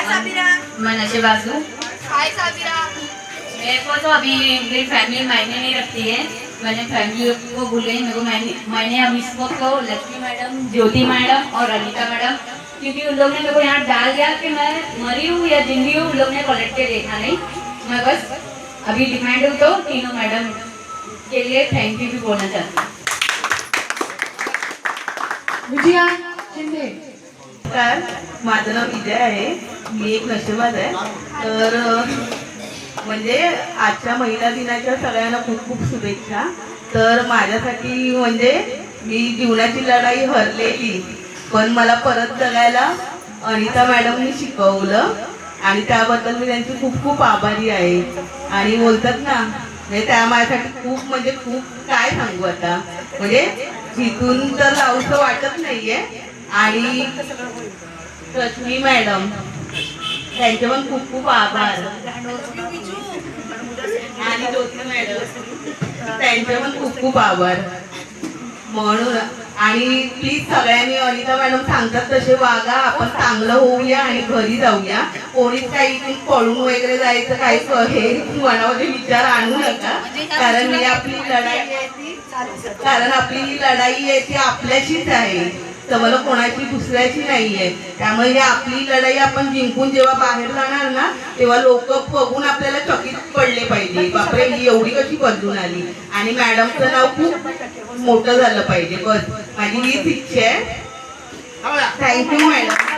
मनसे बाजू। हाय साबिरा। मेरे को तो अभी मेरी फैमिली मायने नहीं रखती है। मैंने फैमिली को बोले मेरे को मैंने अब इसको तो लक्ष्मी मैडम, ज्योति मैडम और अनीता मैडम, क्योंकि उन लोग ने मेरे को यहाँ डाल दिया कि मैं मरी हूँ या जिंदी हूँ, उन लोग ने कलेक्ट के देखा नहीं। मैं बस अभी डिमांड हूँ तो तीनों मैडम के लिए थैंक यू भी बोलना चाहती हूँ। विजया शिंदे। तर माझं नाव विजय आहे, मी एक नशेबाज आहे। तर म्हणजे आजच्या महिला दिनाच्या सगळ्यांना खूप खूप शुभेच्छा। तर माझ्यासाठी म्हणजे मी जीवनाची लढाई हरलेली, पण मला परत जगायला अनिता मॅडमनी शिकवलं आणि त्याबद्दल मी त्यांची खूप खूप आभारी आहे। आणि बोलतात ना म्हणजे त्या माझ्यासाठी खूप म्हणजे खूप काय सांगू आता, म्हणजे जिथून तर लावूचं वाटत नाहीये। आणि लक्ष्मी मॅडम त्यांचे पण खूप खूप आभार आणि ज्योती मॅडम त्यांचे पण खूप खूप आभार म्हणून। आणि प्लीज सगळ्यांनी अनिता मॅडम सांगतात तसे वागा, आपण चांगलं होऊया आणि घरी जाऊया। कोणीच काही पळून वगैरे जायचं काही हे मनामध्ये विचार आणू नका, कारण ही आपली लढाई आहे ती आपल्याशीच आहे, तर मला कोणाची दुसऱ्याची नाहीये। त्यामुळे ही आपली लढाई आपण जिंकून जेव्हा बाहेर जाणार ना, तेव्हा लोक बघून आपल्याला चकित पडले पाहिजे, बापरे ही एवढी कशी बदलून आली, आणि मॅडमचं नाव खूप मोठं झालं पाहिजे। बस माझी हीच इच्छा आहे। Thank you madam.